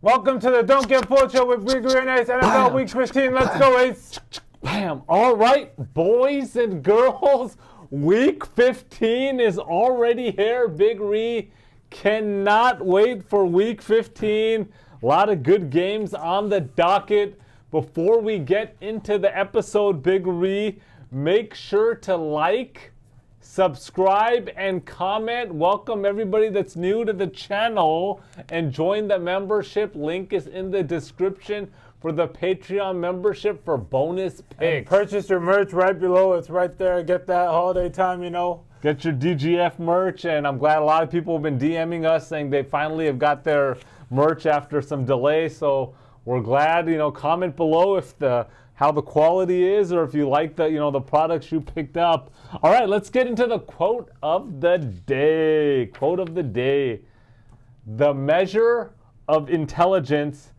Welcome to the Don't Get Fooled Show with Big and Ace. NFL Week 15. Let's go, Ace. Bam. All right, boys and girls. Week 15 is already here. Big Ree cannot wait for Week 15. A lot of good games on the docket. Before we get into the episode, Big Ree, make sure to like, subscribe, and comment. Welcome everybody that's new to the channel and join the membership. Link is in the description for the Patreon membership for bonus picks. And purchase your merch right below. It's right there. Get that holiday time, Get your DGF merch, and I'm glad a lot of people have been DMing us saying they finally have got their merch after some delay. So we're glad. Comment below if how the quality is, or if you like the products you picked up. All right, let's get into the quote of the day. Quote of the day: the measure of intelligence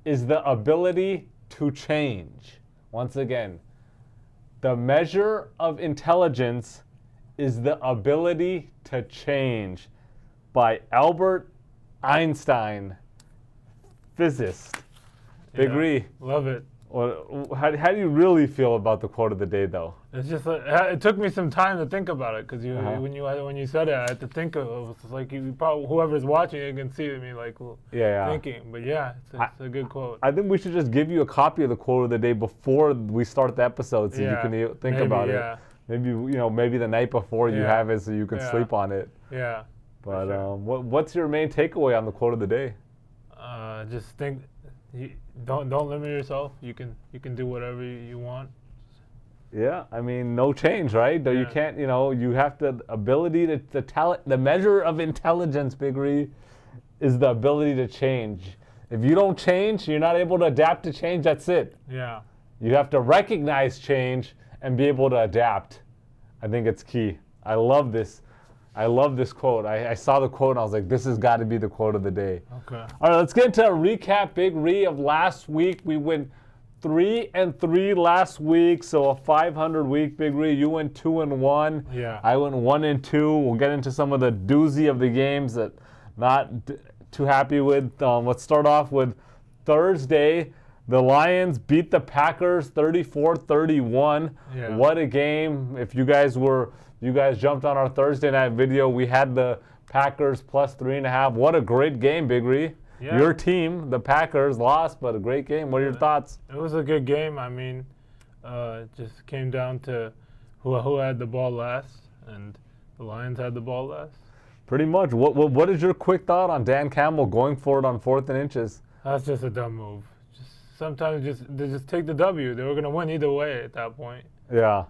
is the ability to change. Once again, the measure of intelligence is the ability to change, by Albert Einstein, physicist. Big Ree. Love it. How do you really feel about the quote of the day, though? It's just it took me some time to think about it, because when you said it, I had to think of it. It's like whoever's watching it can see me thinking. But it's a good quote. I think we should just give you a copy of the quote of the day before we start the episode, so you can think about it. Maybe maybe the night before you have it, so you can sleep on it. Yeah. But what's your main takeaway on the quote of the day? Just think. Don't limit yourself. You can do whatever you want. Yeah, I mean, no change, right? Yeah. You can't, you have the ability to talent. The measure of intelligence, Big Ree, is the ability to change. If you don't change, you're not able to adapt to change. That's it. Yeah. You have to recognize change and be able to adapt. I think it's key. I love this. I love this quote. I saw the quote and I was like, this has got to be the quote of the day. Okay. All right, let's get into a recap, Big Ree, of last week. We went 3-3 last week, so a 500 week, Big Ree. You went 2-1. Yeah. I went 1-2. We'll get into some of the doozy of the games that not too happy with. Let's start off with Thursday. The Lions beat the Packers 34-31. Yeah. What a game. If you guys jumped on our Thursday night video, we had the Packers plus 3.5. What a great game, Big Ree. Yeah. Your team, the Packers, lost, but a great game. What are your thoughts? It was a good game. I mean, it just came down to who had the ball last, and the Lions had the ball last. Pretty much. What is your quick thought on Dan Campbell going for it on 4th and inches? That's just a dumb move. Sometimes they just take the W. They were going to win either way at that point. Yeah.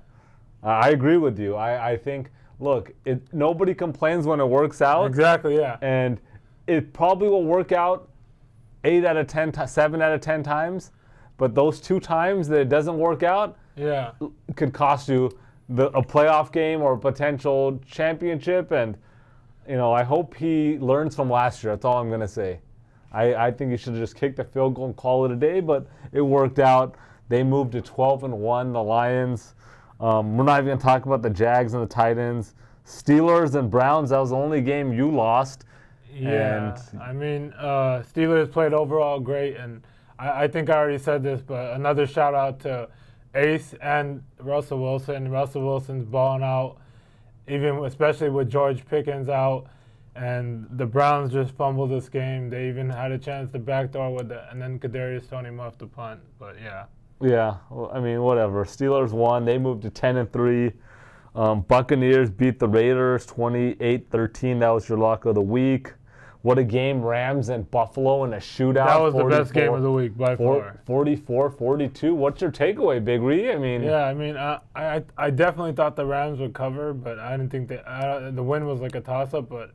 I agree with you. I think, look, nobody complains when it works out. Exactly, yeah. And it probably will work out 7 out of 10 times. But those 2 times that it doesn't work out could cost you a playoff game or a potential championship. And, I hope he learns from last year. That's all I'm going to say. I think you should just kick the field goal and call it a day. But it worked out. They moved to 12-1, the Lions. We're not even going to talk about the Jags and the Titans. Steelers and Browns, that was the only game you lost. Yeah, I mean, Steelers played overall great, and I think I already said this, but another shout-out to Ace and Russell Wilson. Russell Wilson's balling out, especially with George Pickens out, and the Browns just fumbled this game. They even had a chance to backdoor and then Kadarius Toney muffed the punt, but yeah. Yeah, well, I mean, whatever. Steelers won. They moved to 10-3. Buccaneers beat the Raiders 28-13. That was your lock of the week. What a game. Rams and Buffalo in a shootout. That was the best game of the week by far. 44-42. What's your takeaway, Big Ree? I definitely thought the Rams would cover, but I didn't think the win was like a toss-up, but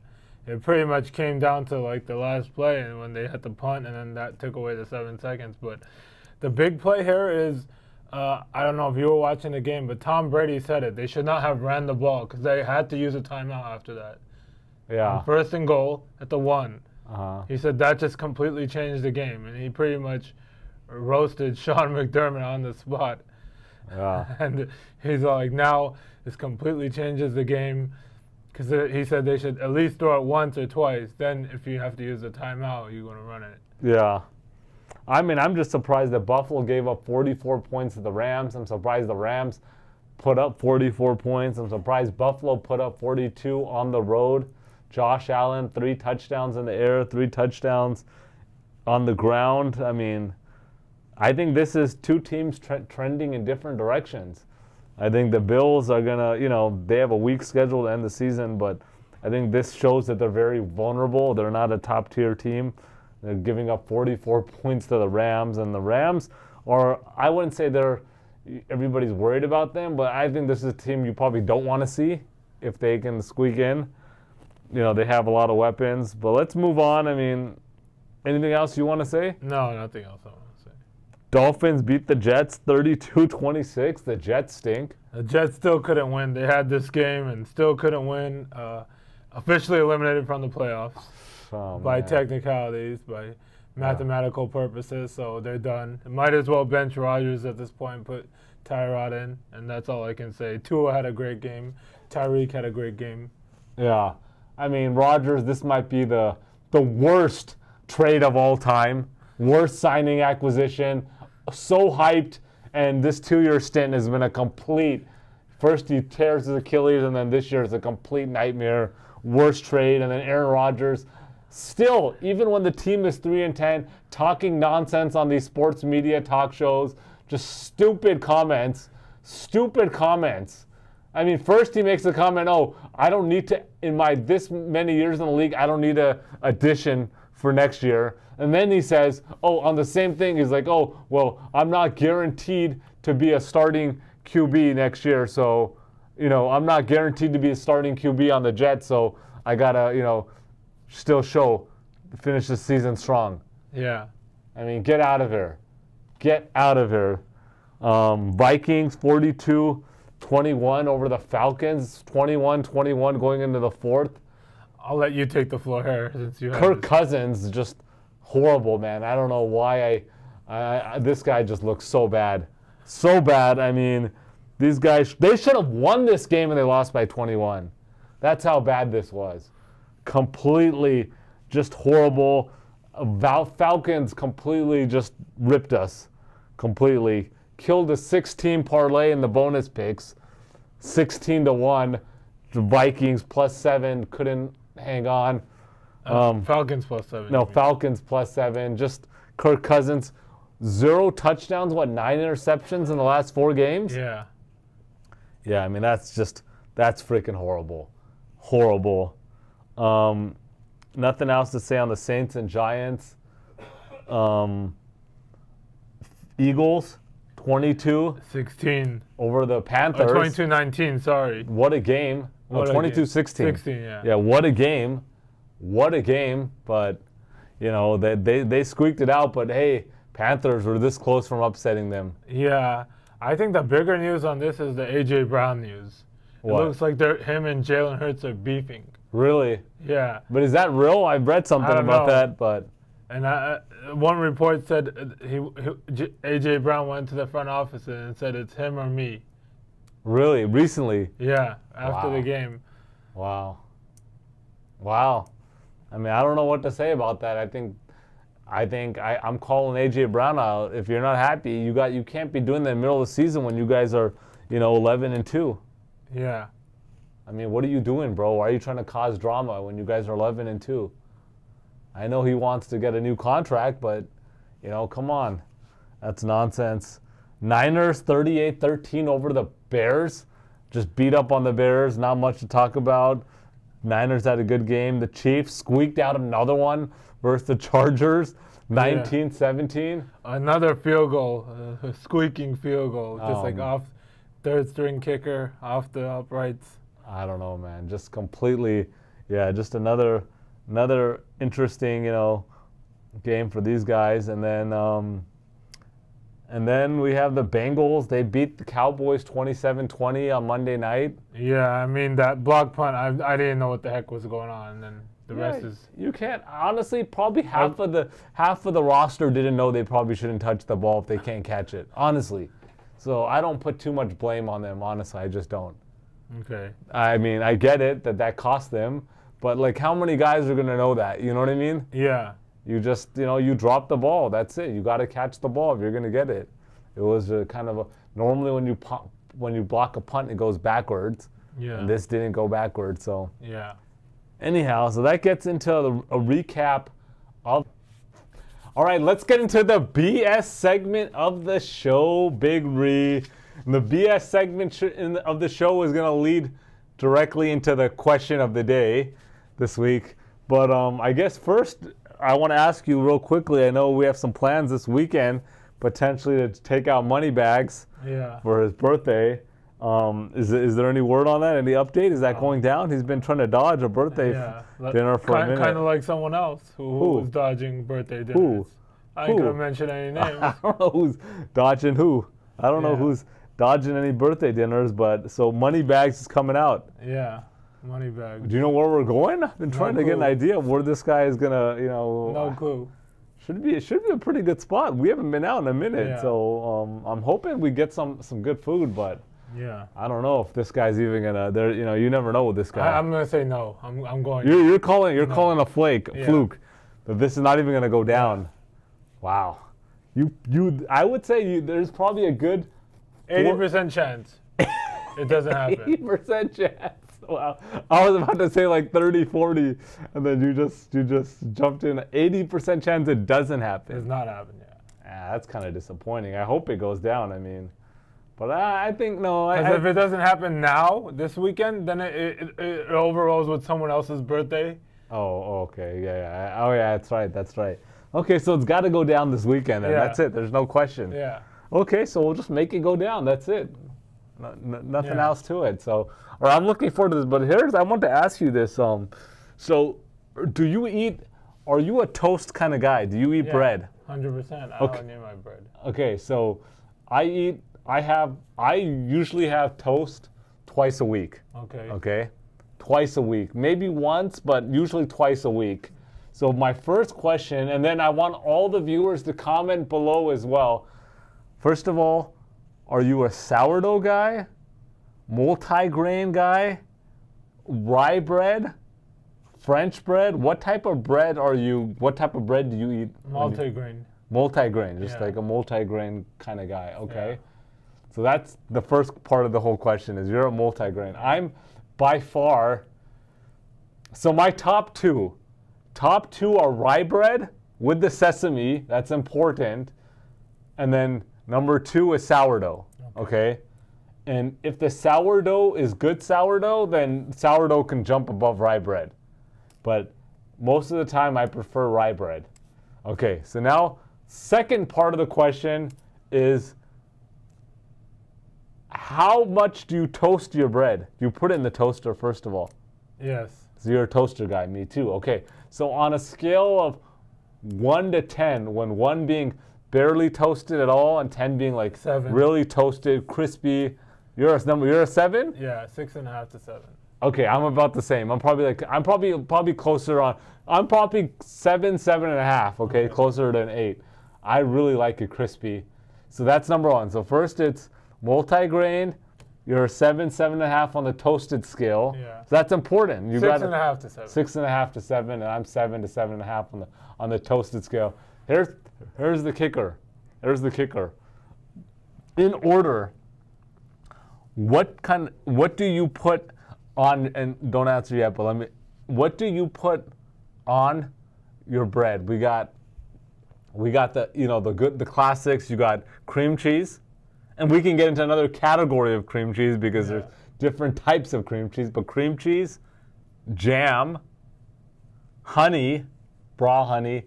it pretty much came down to like the last play and when they had the punt, and then that took away the 7 seconds. But the big play here is, I don't know if you were watching the game, but Tom Brady said it. They should not have ran the ball because they had to use a timeout after that. Yeah. 1st and goal at the 1. Uh-huh. He said that just completely changed the game, and he pretty much roasted Sean McDermott on the spot. Yeah. And he's like, now this completely changes the game Because he said they should at least throw it once or twice. Then if you have to use a timeout, you're going to run it. Yeah. I mean, I'm just surprised that Buffalo gave up 44 points to the Rams. I'm surprised the Rams put up 44 points. I'm surprised Buffalo put up 42 on the road. Josh Allen, 3 touchdowns in the air, 3 touchdowns on the ground. I mean, I think this is two teams trending in different directions. I think the Bills are going to, they have a weak schedule to end the season, but I think this shows that they're very vulnerable. They're not a top-tier team. They're giving up 44 points to the Rams, and the Rams are, I wouldn't say everybody's worried about them, but I think this is a team you probably don't want to see if they can squeak in. They have a lot of weapons, but let's move on. I mean, anything else you want to say? No, nothing else I want to say. Dolphins beat the Jets 32-26. The Jets stink. The Jets still couldn't win. They had this game and still couldn't win. Officially eliminated from the playoffs by technicalities, by mathematical purposes, so they're done. Might as well bench Rodgers at this point, put Tyrod in, and that's all I can say. Tua had a great game. Tyreek had a great game. Yeah. I mean, Rodgers, this might be the worst trade of all time. Worst signing acquisition. So hyped, and this 2-year stint has been a complete. First he tears his Achilles, and then this year is a complete nightmare. Worst trade, and then Aaron Rodgers. Still, even when the team is 3-10, talking nonsense on these sports media talk shows, just stupid comments. Stupid comments. I mean, first he makes a comment, I don't need to, in my this many years in the league, I don't need a addition for next year. And then he says, on the same thing, he's like, well, I'm not guaranteed to be a starting QB next year. So, I'm not guaranteed to be a starting QB on the Jets. So I got to, still finish the season strong. Yeah. I mean, get out of here. Get out of here. Vikings 42-21 over the Falcons, 21-21 going into the fourth. I'll let you take the floor here since you have Kirk Cousins, just horrible, man. I don't know why this guy just looks so bad. So bad. I mean, these guys, they should have won this game and they lost by 21. That's how bad this was. Completely just horrible. Falcons completely just ripped us. Completely. Killed a 6-team parlay in the bonus picks. 16-1. The Vikings +7 couldn't hang on. Falcons +7. No, Falcons +7. Just Kirk Cousins, 0 touchdowns, 9 interceptions in the last 4 games? Yeah. Yeah, I mean, that's freaking horrible. Horrible. Nothing else to say on the Saints and Giants. Eagles, 22-16 over the Panthers. 22-19, sorry. What a game. No, 22-16. 16, yeah. Yeah, what a game. What a game. But, they squeaked it out. But, hey, Panthers were this close from upsetting them. Yeah. I think the bigger news on this is the A.J. Brown news. What? It looks like him and Jalen Hurts are beefing. Really? Yeah. But is that real? I've read something about that, but... And one report said A.J. Brown went to the front office and said it's him or me. Really? Recently? Yeah, after the game. Wow. I mean, I don't know what to say about that. I'm calling A.J. Brown out. If you're not happy, you can't be doing that in the middle of the season when you guys are, 11-2. Yeah. I mean, what are you doing, bro? Why are you trying to cause drama when you guys are 11-2? I know he wants to get a new contract, but, come on. That's nonsense. Niners 38-13 over the Bears. Just beat up on the Bears. Not much to talk about. Niners had a good game. The Chiefs squeaked out another one versus the Chargers. 19-17. Another field goal. A squeaking field goal. Just off third string kicker, off the uprights. I don't know, man. Just completely, just another interesting, game for these guys. And then we have the Bengals. They beat the Cowboys 27-20 on Monday night. Yeah, I mean, that block punt, I didn't know what the heck was going on. And then the rest is... You can't, honestly, probably half of the roster didn't know they probably shouldn't touch the ball if they can't catch it, honestly. So I don't put too much blame on them, honestly. I just don't. Okay. I mean, I get it that cost them, but like, how many guys are gonna know that? You know what I mean? Yeah. You just, you drop the ball. That's it. You got to catch the ball if you're gonna get it. It was a kind of a normally when you block a punt, it goes backwards. Yeah. And this didn't go backwards, so. Yeah. Anyhow, so that gets into a recap of. All right, let's get into the BS segment of the show, Big Ree. And the BS segment of the show is going to lead directly into the question of the day this week. But I guess first, I want to ask you real quickly. I know we have some plans this weekend, potentially to take out money bags for his birthday. Is there any word on that? Any update? Is that going down? He's been trying to dodge a birthday dinner for a minute. Kind of like someone else who was dodging birthday dinners. Who? I ain't going to mention any names. I don't know who's dodging who. I don't know who's dodging any birthday dinners, but so Moneybags is coming out. Yeah, Moneybags. Do you know where we're going? I've been trying to get an idea of where this guy is going to, No clue. It should be a pretty good spot. We haven't been out in a minute, so I'm hoping we get some good food, but yeah, I don't know if this guy's even gonna. You never know with this guy. I'm gonna say no. I'm going. You're calling a fluke that this is not even gonna go down. Wow, I would say there's probably a good 80% chance it doesn't happen. 80% chance. Wow, I was about to say like 30, 40, and then you just jumped in. 80% chance it doesn't happen. It's not happening yet. That's kind of disappointing. I hope it goes down. I mean. But I think no. Because if it doesn't happen now, this weekend, then it overrolls with someone else's birthday. Oh, okay, yeah. Oh, yeah, that's right. Okay, so it's got to go down this weekend, and that's it. There's no question. Yeah. Okay, so we'll just make it go down. That's it. Nothing else to it. So, I'm looking forward to this. But I want to ask you this. So, do you eat? Are you a toast kind of guy? Do you eat bread? 100%. I don't need my bread. Okay, so I usually have toast twice a week. Okay. Twice a week. Maybe once, but usually twice a week. So my first question, and then I want all the viewers to comment below as well. First of all, are you a sourdough guy? Multi-grain guy? Rye bread? French bread? What type of bread are you? What type of bread do you eat? Multi-grain. Multi-grain, just like a multi-grain kind of guy. Okay. Yeah. So that's the first part of the whole question is you're a multi-grain. I'm by far, so my top two are rye bread with the sesame, that's important. And then number 2 is sourdough, okay? And if the sourdough is good sourdough, then sourdough can jump above rye bread. But most of the time I prefer rye bread. Okay, so now second part of the question is, how much do you toast your bread? Do you put it in the toaster first of all? Yes. So you're a toaster guy, me too. Okay, so on a scale of 1 to 10, when 1 being barely toasted at all and 10 being like 7. Really toasted, crispy, you're a 7? Yeah, 6.5 to 7. Okay, I'm about the same. I'm probably closer on. I'm probably 7.5. Okay, closer than 8. I really like it crispy. So that's number 1. So first it's multi-grain, you're 7.5 on the toasted scale. Yeah. So that's important. 6.5 to 7. 6.5 to 7, and I'm 7 to 7.5 on the toasted scale. Here's the kicker. In order, what do you put on? And don't answer yet, but what do you put on your bread? We got the classics. You got cream cheese. And we can get into another category of cream cheese because there's different types of cream cheese. But cream cheese, jam, honey, raw honey,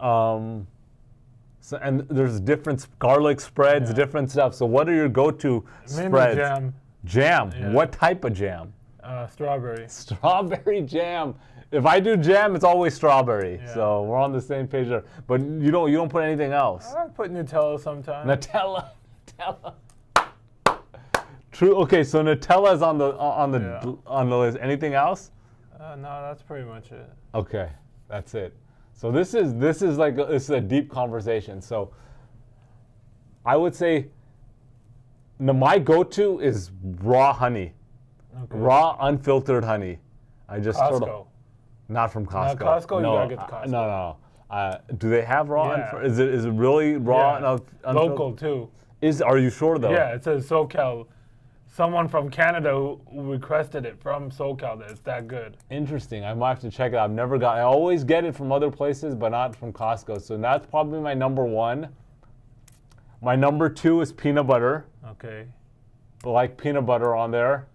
and there's different garlic spreads, different stuff. So what are your go-to spreads? Jam. Jam. Yeah. What type of jam? Strawberry. Strawberry jam. If I do jam, it's always strawberry. Yeah. So we're on the same page there. But you don't put anything else. I put Nutella sometimes. Nutella. True. Okay, so Nutella's on the list. Anything else? No, that's pretty much it. Okay, that's it. So this is a deep conversation. So I would say my go-to is raw honey. Okay. Raw, unfiltered honey. I just Costco. Not from Costco. Not Costco? No, You gotta get the Costco. no. Do they have raw? Yeah. Is it really raw and Yeah. unfiltered? Local too. Are you sure though? Yeah, it says SoCal. Someone from Canada who requested it from SoCal. That it's that good. Interesting. I might have to check it out. I always get it from other places, but not from Costco. So that's probably my number one. My number two is peanut butter. Okay. I like peanut butter on there.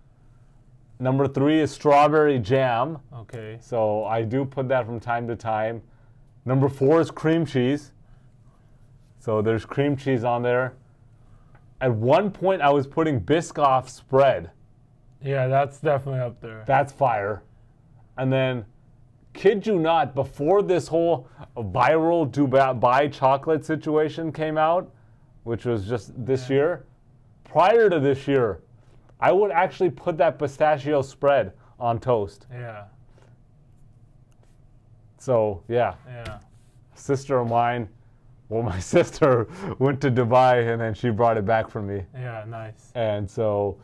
Number three is strawberry jam. Okay. So I do put that from time to time. Number four is cream cheese. So there's cream cheese on there. At one point, I was putting Biscoff spread. Yeah, that's definitely up there. That's fire. And then, kid you not, before this whole viral Dubai chocolate situation came out, which was just this year, prior to this year, I would actually put that pistachio spread on toast. Yeah. So, yeah. Yeah. Sister of mine, my sister went to Dubai and then she brought it back for me. Yeah, nice. And so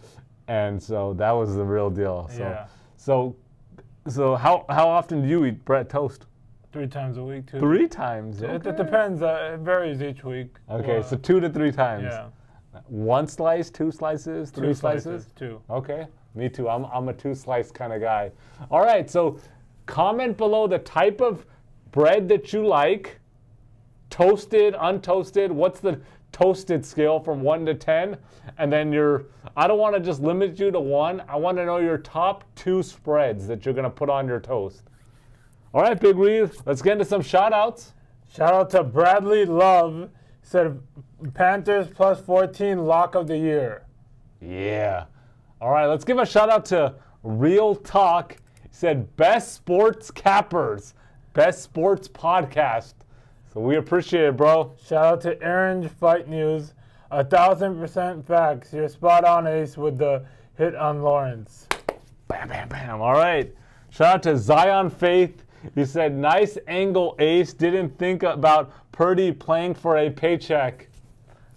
that was the real deal. So, Yeah. So how often do you eat bread toast? 3 times a week too. 3 times. It Okay. depends. It varies each week. Okay, so 2 to 3 times. Yeah. 1 slice, 2 slices, 3 2 slices? 2. Okay, me too. I'm a 2 slice kind of guy. All right, so comment below the type of bread that you like. Toasted, untoasted. What's the toasted scale from 1 to 10? And then I don't want to just limit you to 1. I want to know your top 2 spreads that you're going to put on your toast. All right, Big Reed, let's get into some shout outs. Shout out to Bradley Love. Said Panthers plus 14 lock of the year. Yeah. All right, let's give a shout out to Real Talk. He said best sports cappers, best sports podcast. So we appreciate it, bro. Shout out to Orange Fight News. 1,000% facts. You're spot on, Ace, with the hit on Lawrence. Bam, bam, bam. All right. Shout out to Zion Faith. He said, nice angle, Ace. Didn't think about Purdy playing for a paycheck.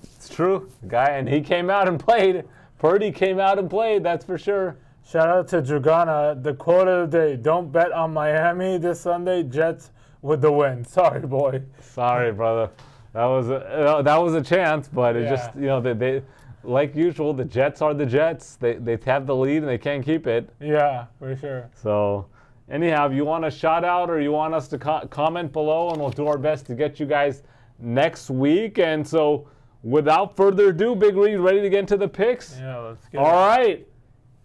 It's true, guy. And he came out and played. Purdy came out and played, that's for sure. Shout out to Dragana. The quote of the day, don't bet on Miami this Sunday. Jets with the win. Sorry, boy. Sorry, brother. That was a chance, but it just, they like usual, the Jets are the Jets. They have the lead and they can't keep it. Yeah, for sure. So, anyhow, if you want a shout out or you want us to comment below, and we'll do our best to get you guys next week. And so, without further ado, Big Reed, ready to get into the picks? Yeah, let's get All right.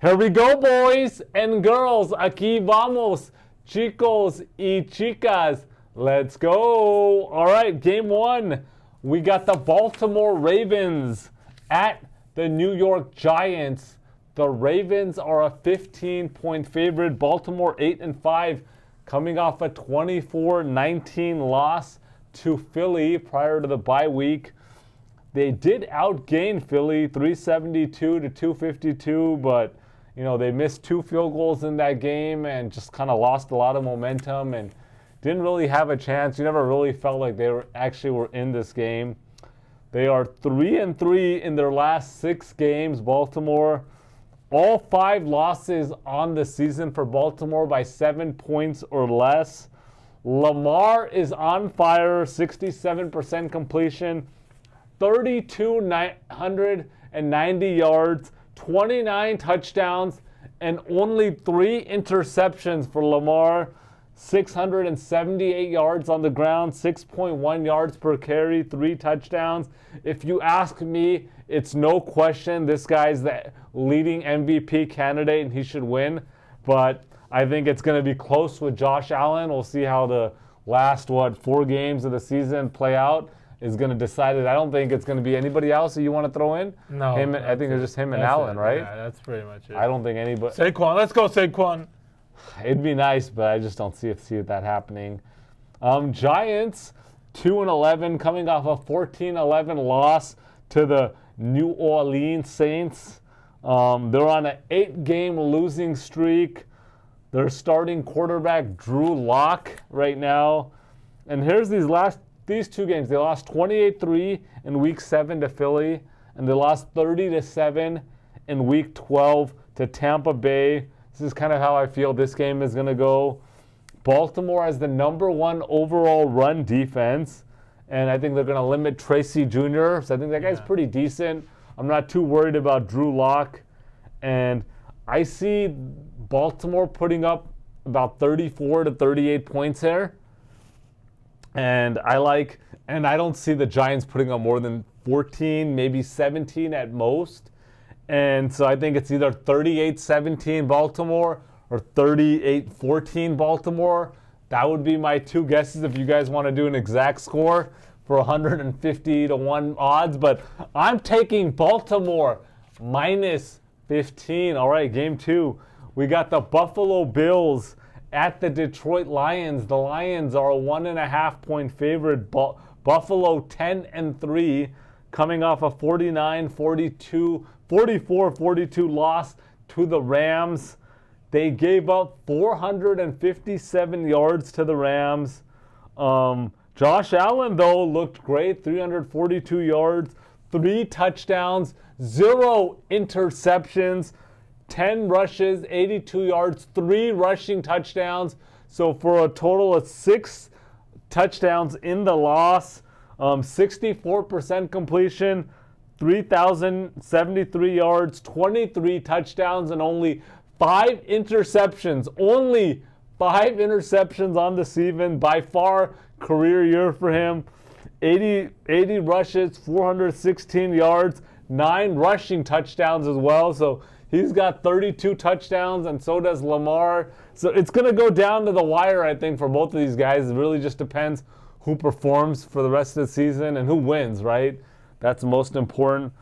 Here we go, boys and girls. Aquí vamos, chicos y chicas. Let's go. All right, game 1. We got the Baltimore Ravens at the New York Giants. The Ravens are a 15-point favorite. Baltimore 8-5, coming off a 24-19 loss to Philly prior to the bye week. They did outgain Philly 372 to 252, but they missed 2 field goals in that game and just kind of lost a lot of momentum and didn't really have a chance. You never really felt like they were in this game. They are 3-3 in their last 6 games, Baltimore. All 5 losses on the season for Baltimore by 7 points or less. Lamar is on fire, 67% completion, 3,990 yards, 29 touchdowns, and only 3 interceptions for Lamar. 678 yards on the ground, 6.1 yards per carry, 3 touchdowns. If you ask me, it's no question this guy's the leading MVP candidate and he should win. But I think it's going to be close with Josh Allen. We'll see how the last, 4 games of the season play out is going to decide it. I don't think it's going to be anybody else that you want to throw in. No. I think it's just him and Allen, right? Yeah, that's pretty much it. I don't think anybody. Saquon. Let's go, Saquon. It'd be nice, but I just don't see that happening. Giants, 2-11, coming off a 14-11 loss to the New Orleans Saints. They're on an 8-game losing streak. They're starting quarterback Drew Lock right now. And here's these 2 games. They lost 28-3 in Week 7 to Philly, and they lost 30-7 in Week 12 to Tampa Bay. This is kind of how I feel this game is going to go. Baltimore has the number 1 overall run defense, and I think they're going to limit Tracy Jr., so I think that guy's pretty decent. I'm not too worried about Drew Lock, and I see Baltimore putting up about 34 to 38 points here, and I don't see the Giants putting up more than 14, maybe 17 at most, and so I think it's either 38-17 Baltimore or 38-14 Baltimore. That would be my 2 guesses if you guys want to do an exact score for 150 to 1 odds. But I'm taking Baltimore minus 15. All right, game 2. We got the Buffalo Bills at the Detroit Lions. The Lions are a 1.5 point favorite. Buffalo 10-3, coming off a 44-42 loss to the Rams. They gave up 457 yards to the Rams. Josh Allen, though, looked great. 342 yards, 3 touchdowns, 0 interceptions, 10 rushes, 82 yards, 3 rushing touchdowns. So for a total of 6 touchdowns in the loss, 64% completion, 3,073 yards, 23 touchdowns, and only 5 interceptions. Only 5 interceptions on the season. By far, career year for him. 80 rushes, 416 yards, 9 rushing touchdowns as well. So he's got 32 touchdowns, and so does Lamar. So it's going to go down to the wire, I think, for both of these guys. It really just depends who performs for the rest of the season and who wins, right? That's most important.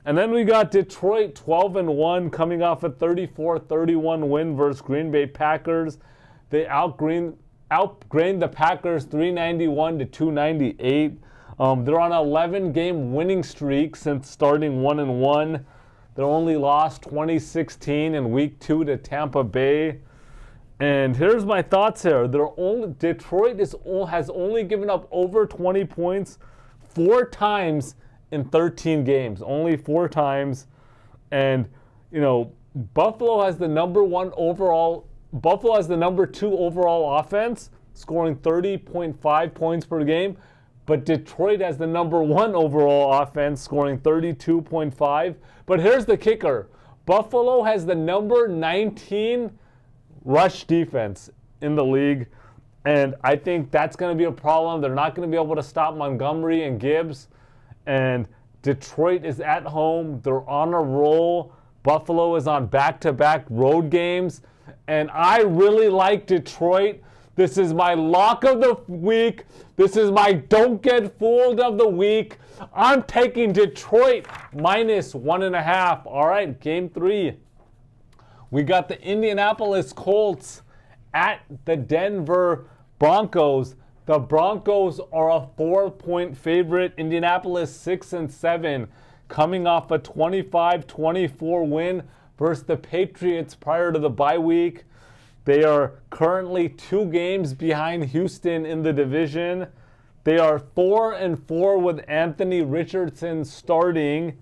And then we got Detroit 12-1, coming off a 34-31 win versus Green Bay Packers. They outgrained the Packers 391 to 298. They're on an 11-game winning streak since starting 1-1. They only lost 2016 in Week 2 to Tampa Bay. And here's my thoughts here. Detroit has only given up over 20 points 4 times in 13 games, only 4 times. And, Buffalo has the number 2 overall offense, scoring 30.5 points per game. But Detroit has the number 1 overall offense, scoring 32.5. But here's the kicker. Buffalo has the number 19 rush defense in the league. And I think that's going to be a problem. They're not going to be able to stop Montgomery and Gibbs. And Detroit is at home. They're on a roll. Buffalo is on back-to-back road games. And I really like Detroit. This is my lock of the week. This is my don't get fooled of the week. I'm taking Detroit minus 1.5. All right, game 3. We got the Indianapolis Colts at the Denver Broncos. The Broncos are a 4-point favorite. Indianapolis 6-7, coming off a 25-24 win versus the Patriots prior to the bye week. They are currently 2 games behind Houston in the division. They are 4-4 with Anthony Richardson starting.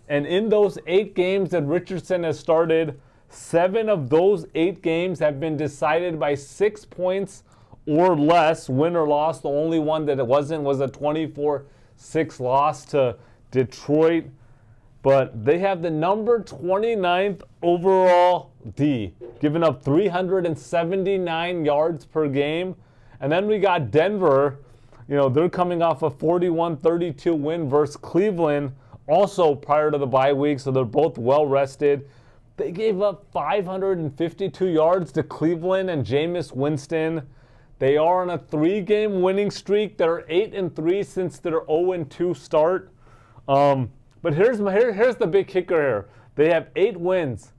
And in those 8 games that Richardson has started, 7 of those 8 games have been decided by 6 points or less, win or loss. The only one that it wasn't was a 24-6 loss to Detroit. But they have the number 29th overall D, giving up 379 yards per game. And then we got Denver. They're coming off a 41-32 win versus Cleveland, also prior to the bye week, so they're both well rested. They gave up 552 yards to Cleveland and Jameis Winston. They are on a 3-game winning streak. They're 8-3 since their 0-2 start. But here's the big kicker here. They have 8 wins,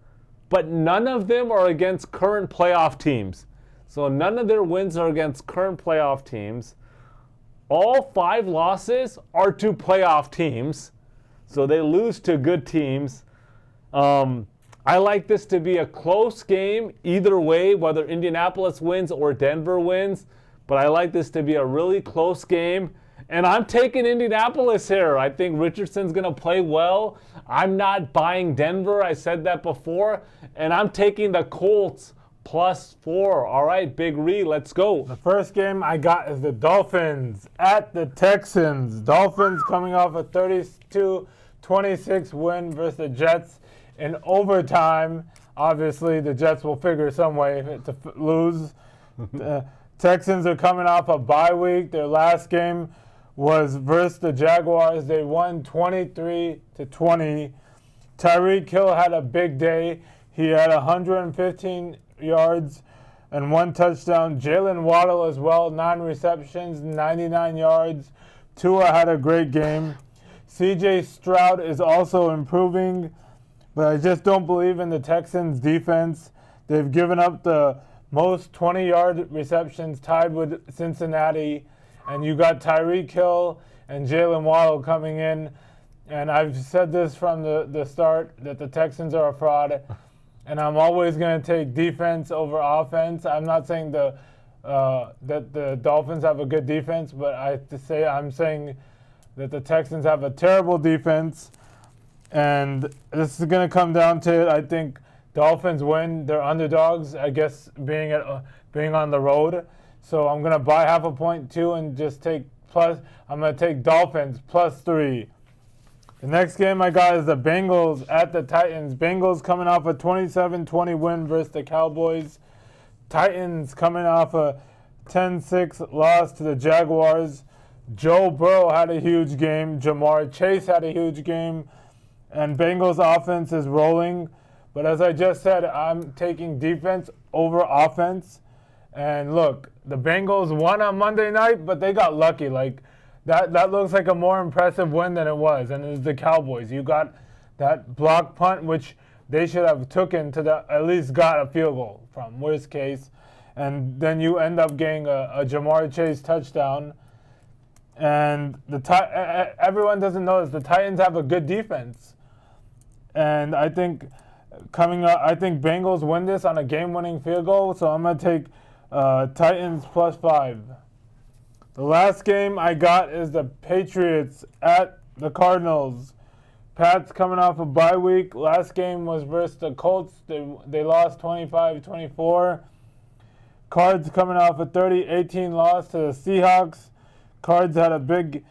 but none of them are against current playoff teams. So none of their wins are against current playoff teams. All 5 losses are to playoff teams. So they lose to good teams. I like this to be a close game either way, whether Indianapolis wins or Denver wins. But I like this to be a really close game. And I'm taking Indianapolis here. I think Richardson's going to play well. I'm not buying Denver. I said that before. And I'm taking the Colts +4. All right, Big Ree, let's go. The first game I got is the Dolphins at the Texans. Dolphins coming off a 32-26 win versus the Jets in overtime. Obviously, the Jets will figure some way to lose. The Texans are coming off a bye week. Their last game was versus the Jaguars. They won 23-20. Tyreek Hill had a big day. He had 115 yards and 1 touchdown. Jalen Waddle as well, 9 receptions, 99 yards. Tua had a great game. CJ Stroud is also improving, but I just don't believe in the Texans' defense. They've given up the most 20-yard receptions, tied with Cincinnati. And you got Tyreek Hill and Jalen Waddle coming in. And I've said this from the start, that the Texans are a fraud. And I'm always going to take defense over offense. I'm not saying that the Dolphins have a good defense, but I'm saying that the Texans have a terrible defense. And this is going to come down to it. I think Dolphins win. They're underdogs, I guess, being on the road. So I'm going to buy half a point too and just take I'm going to take Dolphins +3. The next game I got is the Bengals at the Titans. Bengals coming off a 27-20 win versus the Cowboys. Titans coming off a 10-6 loss to the Jaguars. Joe Burrow had a huge game. Jamar Chase had a huge game. And Bengals offense is rolling. But as I just said, I'm taking defense over offense. And look, the Bengals won on Monday night, but they got lucky. Like that looks like a more impressive win than it was. And it was the Cowboys. You got that block punt, which they should have taken to at least got a field goal from, worst case. And then you end up getting a Jamar Chase touchdown. And everyone doesn't notice the Titans have a good defense. And I think Bengals win this on a game-winning field goal. So I'm going to take Titans +5. The last game I got is the Patriots at the Cardinals. Pats coming off a bye week. Last game was versus the Colts. They lost 25-24. Cards coming off a 30-18 loss to the Seahawks. Cards had a bad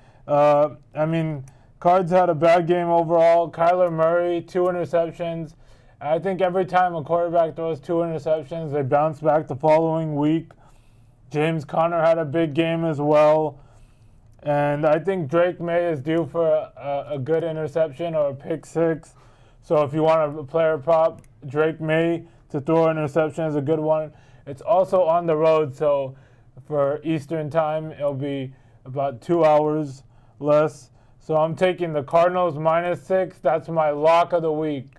game overall. Kyler Murray, 2 interceptions. I think every time a quarterback throws 2 interceptions, they bounce back the following week. James Conner had a big game as well. And I think Drake May is due for a good interception or a pick 6. So if you want a player prop, Drake May to throw an interception is a good one. It's also on the road, so for Eastern time, it'll be about 2 hours less. So I'm taking the Cardinals -6. That's my lock of the week.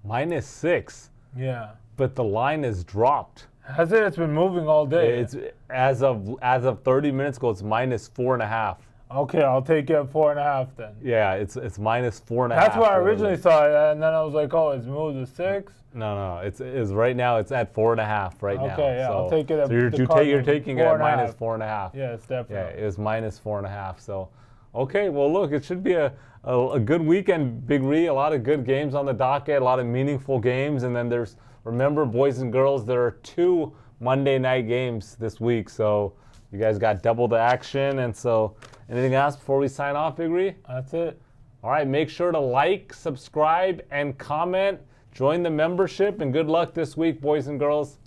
-6. Yeah. But the line is dropped. Has it? It's been moving all day. It's as of 30 minutes ago. It's -4.5. Okay, I'll take it at 4.5 then. Yeah, it's -4.5. That's where I originally saw it, and then I was like, oh, it's moved to 6. No. It's right now. It's at 4.5 right now. Okay, yeah, I'll take it at. So you're taking it at -4.5. Yes, definitely. Yeah, it was -4.5. So, okay, well look, it should be a good weekend, Big Ree. A lot of good games on the docket, a lot of meaningful games, and then remember, boys and girls, there are 2 Monday night games this week, so you guys got double the action. And so, anything else before we sign off, Big Ree? That's it. All right, make sure to like, subscribe, and comment. Join the membership, and good luck this week, boys and girls.